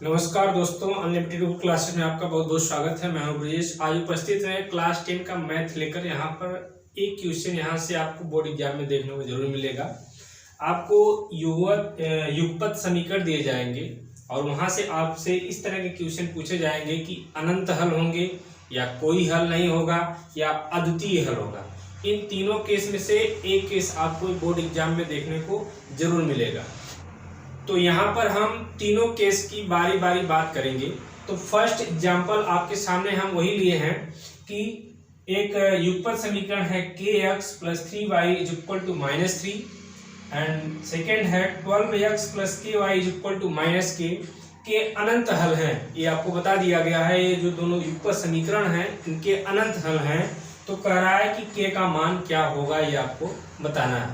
नमस्कार दोस्तों, unlimited classes में आपका बहुत बहुत स्वागत है। मैं हूं ब्रजेश। आज उपस्थित है क्लास 10 का मैथ लेकर। यहाँ पर एक क्वेश्चन यहाँ से आपको बोर्ड एग्जाम में देखने को जरूर मिलेगा। आपको युगपत समीकरण दिए जाएंगे और वहां से आपसे इस तरह के क्वेश्चन पूछे जाएंगे कि अनंत हल होंगे या कोई हल नहीं होगा या अद्वितीय हल होगा। इन तीनों केस में से एक केस आपको बोर्ड एग्जाम में देखने को जरूर मिलेगा। तो यहाँ पर हम तीनों केस की बारी बारी बात करेंगे। तो फर्स्ट एग्जांपल आपके सामने हम वही लिए हैं कि एक युगपत समीकरण है kx + 3y = -3 एंड सेकेंड है 12x + ky = -k के अनंत हल हैं। ये आपको बता दिया गया है। ये जो दोनों युगपत समीकरण हैं इनके अनंत हल हैं। तो कह रहा है कि k का मान क्या होगा, ये आपको बताना है।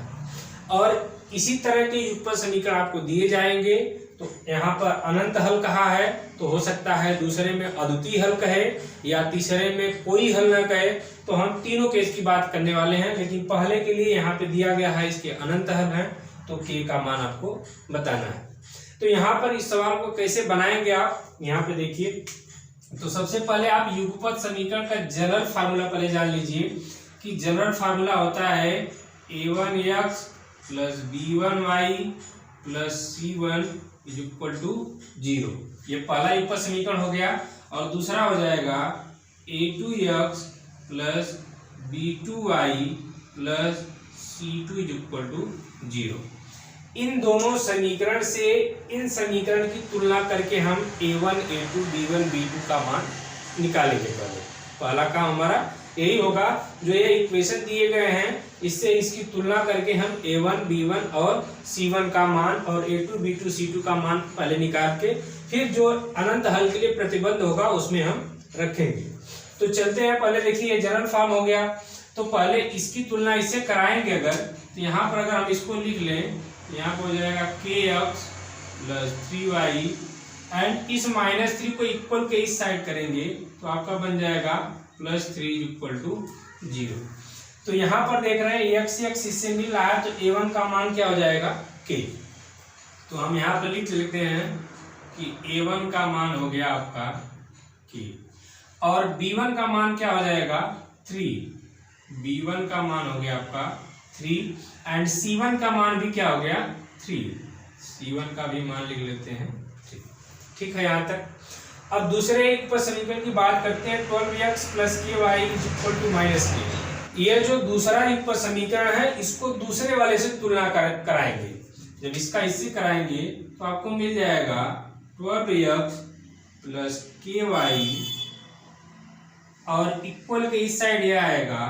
और इसी तरह के युगपत समीकरण आपको दिए जाएंगे। तो यहाँ पर अनंत हल कहा है तो हो सकता है दूसरे में अद्वितीय हल कहे या तीसरे में कोई हल न कहे। तो हम तीनों केस की बात करने वाले हैं, लेकिन पहले के लिए यहाँ पे दिया गया है इसके अनंत हल हैं। तो k का मान आपको बताना है। तो यहाँ पर इस सवाल को कैसे बनाएंगे आप यहाँ पे देखिए। तो सबसे पहले आप युगपत समीकरण का जनरल फार्मूला पहले जान लीजिए कि जनरल फार्मूला होता है a1x + b1y + c1 = 0। ये पहला युगपत समीकरण हो गया। और दूसरा हो जाएगा a2x + b2y + c2 = 0। इन दोनों समीकरण से इन समीकरण की तुलना करके हम a1, a2, b1, b2 का मान निकालेंगे। पहला काम हमारा यही होगा। जो ये इक्वेशन दिए गए हैं इससे इसकी तुलना करके हम a1, b1 और c1 का मान और a2, b2, c2 का मान पहले निकाल के फिर जो अनंत हल के लिए प्रतिबंध होगा उसमें हम रखेंगे। तो चलते हैं। पहले देखिए जनरल फॉर्म हो गया। तो पहले इसकी तुलना इससे कराएंगे अगर, तो यहाँ पर अगर हम इसको लिख लें, यहाँ पर हो जाएगा kx + 3y एंड इस -3 को इक्वल के इस साइड करेंगे तो आपका बन जाएगा +3 = 0। तो यहाँ पर देख रहे हैं x इससे मिल रहा है। तो a1 का मान क्या हो जाएगा k। तो हम यहाँ पर लिख लेते हैं कि a1 का मान हो गया आपका k और b1 का मान क्या हो जाएगा 3। b1 का मान हो गया आपका 3 एंड c1 का मान भी क्या हो गया 3। c1 का भी मान लिख लेते हैं 3। ठीक है यहाँ तक। अब दूसरे एक पर समीकरण की बात करते हैं 12x + ky = -k। ये जो दूसरा एक पर समीकरण है इसको दूसरे वाले से तुलना कराएंगे। जब इसका इससे कराएंगे तो आपको मिल जाएगा 12x + ky और इक्वल के इस साइड ये आएगा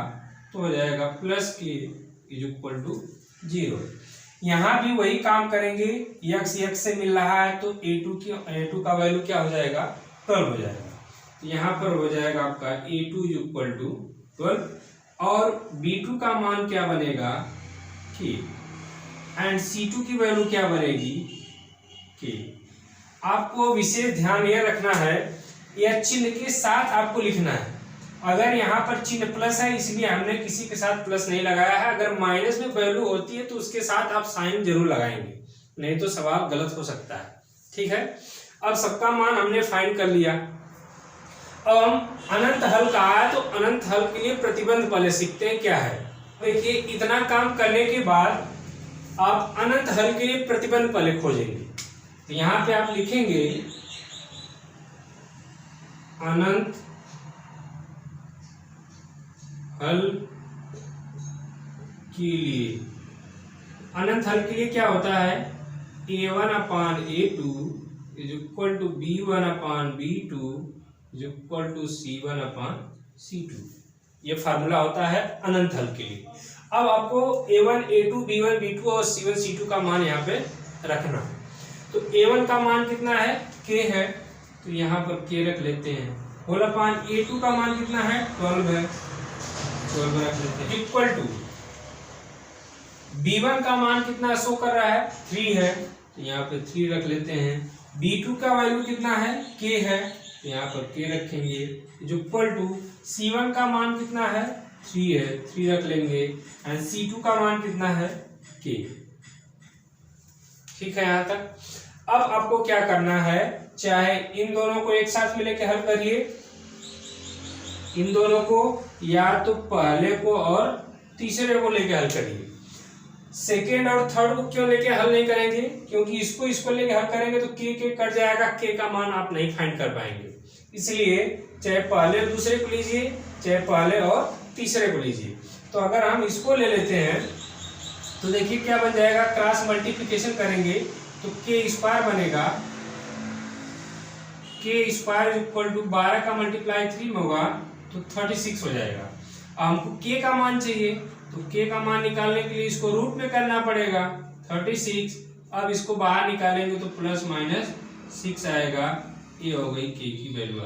तो हो जाएगा +k = 0। यहाँ भी वही काम करेंगे। x से मिल रहा है तो a2 का वैल्यू क्या हो जाएगा 12 हो जाएगा। तो यहाँ पर हो जाएगा आपका a2 = 12 और b2 का मान क्या बनेगा k एंड c2 की वैल्यू क्या बनेगी k। आपको विशेष ध्यान यह रखना है, यह चिन्ह के साथ आपको लिखना है। अगर यहाँ पर चिन्ह प्लस है इसलिए हमने किसी के साथ प्लस नहीं लगाया है। अगर माइनस में वैल्यू होती है तो उसके साथ आप साइन जरूर लगाएंगे, नहीं तो सवाल गलत हो सकता है। ठीक है। अब सबका मान हमने फाइंड कर लिया। अब हम अनंत हल कहा है तो अनंत हल के लिए प्रतिबंध पहले सीखते हैं क्या है। देखिए इतना काम करने के बाद आप अनंत हल के लिए प्रतिबंध पहले खोजेंगे। तो यहाँ पे आप लिखेंगे अनंत हल के लिए। अनंत हल के लिए क्या होता है a1/a2 = b1/b2 = c1/c2। ये फार्मूला होता है अनंत हल के लिए। अब आपको a1, a2, b1, b2 और c1, c2 का मान यहाँ पे रखना। तो a1 का मान कितना है k है, तो यहाँ पर k रख लेते हैं। a2 का मान कितना है 12 है, 12 रख लेते हैं इक्वल टू b1 का मान कितना शो कर रहा है 3 है, तो यहाँ पे 3 रख लेते हैं। b2 का वैल्यू कितना है k है, तो यहाँ पर k रखेंगे इक्वल टू c1 का मान कितना है 3 है, 3 रख लेंगे एंड c2 का मान कितना है k। ठीक है यहाँ तक। अब आपको क्या करना है, चाहे इन दोनों को एक साथ में लेके हल करिए, इन दोनों को या तो पहले को और तीसरे को लेके हल करिए। सेकेंड और थर्ड को क्यों लेके हल नहीं करेंगे, क्योंकि इसको लेके हल करेंगे तो के कट जाएगा, के का मान आप नहीं फाइंड कर पाएंगे। इसलिए चाहे पहले और दूसरे को लीजिए, चाहे पहले और तीसरे को लीजिए। तो अगर हम इसको ले लेते हैं तो देखिए क्या बन जाएगा, क्रॉस मल्टीप्लिकेशन करेंगे तो के स्क्वायर बनेगा, के स्क्वायर इक्वल टू 12 का मल्टीप्लाई 3 में होगा तो 36 हो जाएगा। अब हमको के का मान चाहिए, तो के का मान निकालने के लिए इसको रूट में करना पड़ेगा 36। अब इसको बाहर निकालेंगे तो प्लस माइनस 6 आएगा, ये हो गई के की वैल्यू।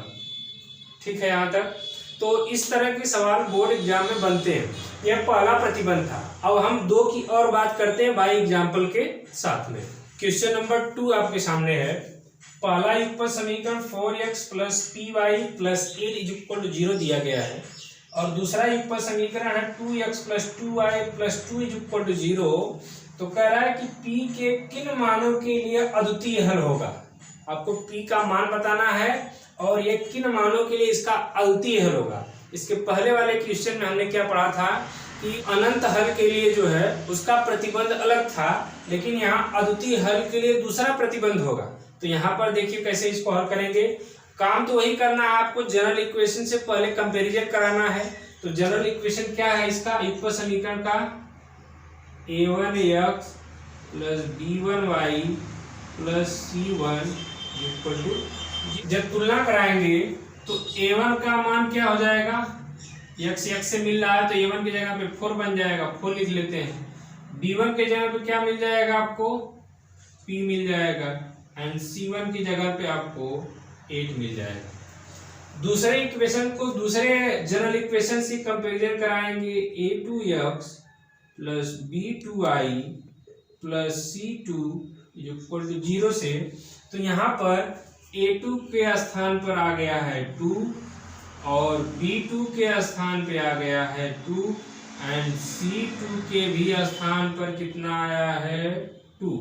ठीक है यहाँ तक। तो इस तरह के सवाल बोर्ड एग्जाम में बनते हैं। यह पहला प्रतिबंध था। अब हम 2 की और बात करते हैं बाई एग्जाम्पल के साथ में। क्वेश्चन नंबर 2 आपके सामने है। पहला युगपत समीकरण 4x plus p y plus 8 is equal to 0 दिया गया है, और दूसरा युगपत समीकरण है 2x plus 2y plus 2 is equal to 0। तो कह रहा है कि p के किन मानों के लिए अद्वितीय हल होगा। आपको p का मान बताना है और ये किन मानों के लिए इसका अद्वितीय हल होगा। इसके पहले वाले क्वेश्चन में हमने क्या पढ़ा था कि अनंत हल के लिए जो है उसका प्रतिबंध अलग था, लेकिन यहाँ अद्वितीय हल के लिए दूसरा प्रतिबंध होगा। तो यहाँ पर देखिए कैसे इसको हल करेंगे। काम तो वही करना है, आपको जनरल इक्वेशन से पहले कंपैरिजन कराना है। तो जनरल इक्वेशन क्या है इसका, युगपत समीकरण का a1x plus b1y plus c1 equal to, जब तुलना कराएंगे तो a1 का मान क्या हो जाएगा, x से मिल रहा है तो a1 की जगह पे 4 बन जाएगा, 4 लिख लेते हैं। b1 के जगह पे क्या मिल जाएगा आपको, p मिल जाएगा, एंड c1 की जगह पे आपको 8 मिल जाएगा। दूसरे इक्वेशन को दूसरे जनरल इक्वेशन से कंपैरिजन कराएंगे, a2x plus b2y plus c2 equal to 0 से। तो यहाँ पर a2 के स्थान पर आ गया है 2 और b2 के स्थान पे आ गया है 2 एंड c2 के भी स्थान पर कितना आया है 2।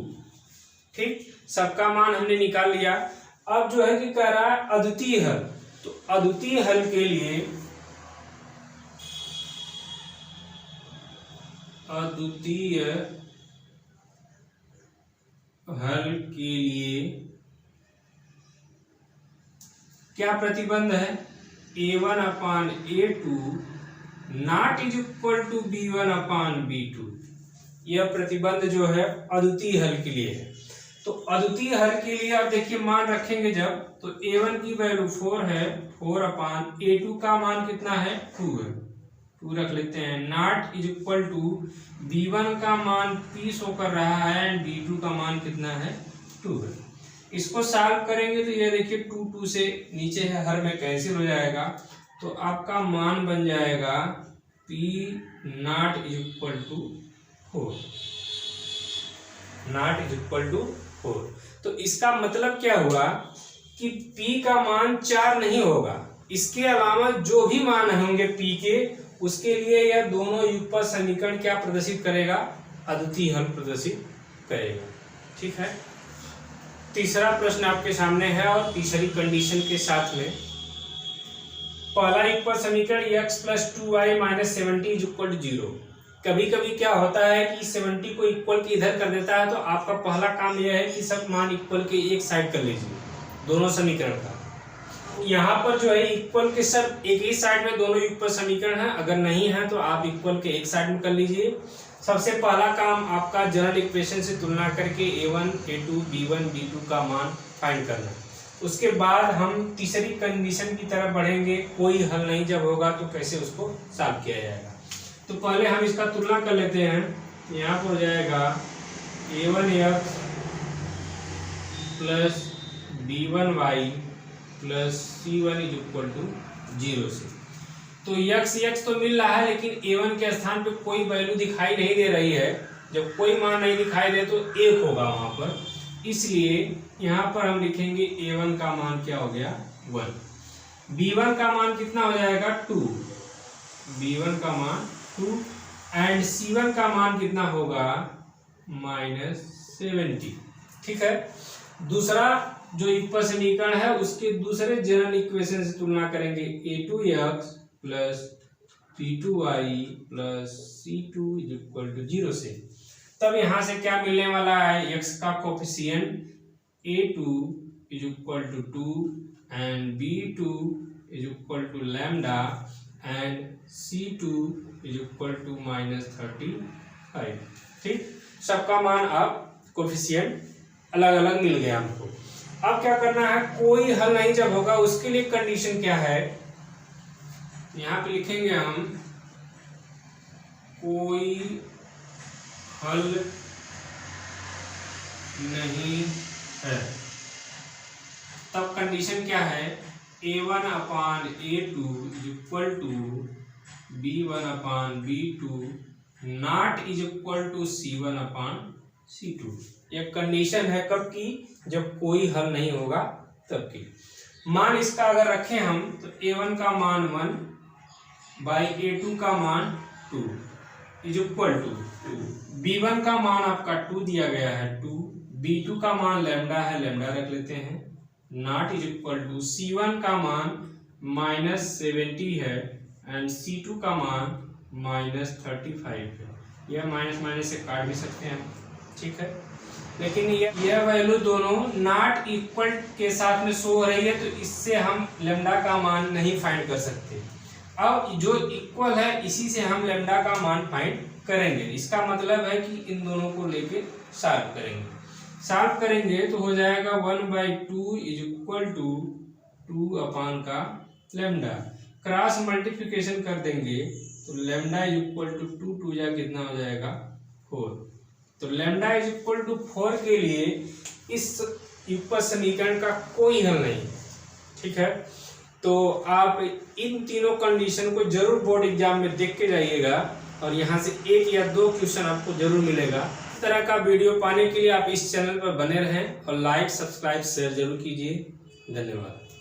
ठीक, सबका मान हमने निकाल लिया। अब जो है कि कह रहा है अद्वितीय हल। तो अद्वितीय हल के लिए क्या प्रतिबंध है, a1 upon a2 not is equal to b1 upon b2। यह प्रतिबंध जो है अद्वितीय हल के लिए है। तो अद्वितीय हल के लिए आप देखिए मान रखेंगे जब, तो a1 की वैल्यू 4 है, 4 अपान a2 का मान कितना है 2 है, 2 रख लेते हैं, not is equal to b1 का मान p शो कर रहा है एंड b2 का मान कितना है 2 है। इसको सॉल्व करेंगे तो ये देखिए 2 2 से नीचे है, हर में कैंसिल हो जाएगा। तो आपका मान बन जाएगा p not is equal to 4, not is equal to 4। तो इसका मतलब क्या हुआ कि p का मान 4 नहीं होगा, इसके अलावा जो भी मान होंगे p के, उसके लिए यह दोनों युगपत समीकरण क्या प्रदर्शित करेगा, अद्वितीय हल प्रदर्शित करेगा। ठीक है, तीसरा प्रश्न आपके सामने है और तीसरी कंडीशन के साथ में। पहला युगपत समीकरण x plus 2y minus 70 is equal to 0। कभी कभी क्या होता है कि 70 को इक्वल के इधर कर देता है, तो आपका पहला काम यह है कि सब मान इक्वल के एक साइड कर लीजिए दोनों समीकरण का। यहाँ पर जो है इक्वल के सब एक ही साइड में दोनों युगपत समीकरण है, अगर नहीं है तो आप इक्वल के एक साइड में कर लीजिए। सबसे पहला काम आपका जनरल इक्वेशन से तुलना करके a1, a2, b1, b2 का मान फाइंड करना। उसके बाद हम तीसरी कंडीशन की तरफ बढ़ेंगे, कोई हल नहीं जब होगा तो कैसे उसको सॉल्व किया जाएगा। तो पहले हम इसका तुलना कर लेते हैं। यहाँ पर हो जाएगा a1x plus b1y plus c1 is equal to 0 से। तो x तो मिल रहा है, लेकिन a1 के स्थान पे कोई वैल्यू दिखाई नहीं दे रही है। जब कोई मान नहीं दिखाई दे तो 1 होगा वहां पर, इसलिए यहाँ पर हम लिखेंगे a1 का मान क्या हो गया 1, b1 का मान कितना हो जाएगा 2, b1 का मान 2 एंड c1 का मान कितना होगा -70। ठीक है, दूसरा जो इक्वल समीकरण है उसके दूसरे जनरल इक्वेशन से तुलना करेंगे। a2x plus b2y plus c2 equal to 0 से, तब यहाँ से क्या मिलने वाला है, x का coefficient a2 is equal to 2 and b2 is equal to lambda and c2 is equal to -35। ठीक, सबका मान अब कोफिशिएंट अलग अलग मिल गया हमको। अब क्या करना है, कोई हल नहीं जब होगा उसके लिए कंडीशन क्या है, यहाँ पे लिखेंगे हम कोई हल नहीं है। तब कंडीशन क्या है, a1 upon a2 is equal to b1 upon b2 not is equal to c1 upon c2। यह कंडीशन है कब की, जब कोई हल नहीं होगा तब की। मान इसका अगर रखें हम तो a1 का मान 1 बाई a2 का मान 2 इज इक्वल टू b1 का मान आपका 2 दिया गया है 2, b2 का मान लैम्डा है, लैम्डा रख लेते हैं, not is equal to c1 का मान -70 है एंड c2 का मान -35 है। यह माइनस माइनस से काट भी सकते हैं, ठीक है। लेकिन यह वैल्यू दोनों नॉट इक्वल के साथ में शो हो रही है, तो इससे हम लैम्डा का मान नहीं फाइंड कर सकते। अब जो इक्वल है इसी से हम लैम्डा का मान फाइंड करेंगे। इसका मतलब है कि इन दोनों को लेके सॉल्व करेंगे। सॉल्व करेंगे तो हो जाएगा 1/2 इज इक्वल टू 2 अपान का लैम्डा। क्रॉस मल्टीप्लिकेशन कर देंगे तो लैम्डा इज इक्वल टू 2 2 या कितना हो जाएगा 4। तो लैम्डा इज इक्वल टू 4 के लिए इस इक्वल समीकरण का कोई हल नहीं, ठीक है। तो आप इन तीनों कंडीशन को जरूर बोर्ड एग्जाम में देख के जाइएगा और यहाँ से 1 या 2 क्वेश्चन आपको जरूर मिलेगा। इस तरह का वीडियो पाने के लिए आप इस चैनल पर बने रहें और लाइक सब्सक्राइब शेयर जरूर कीजिए। धन्यवाद।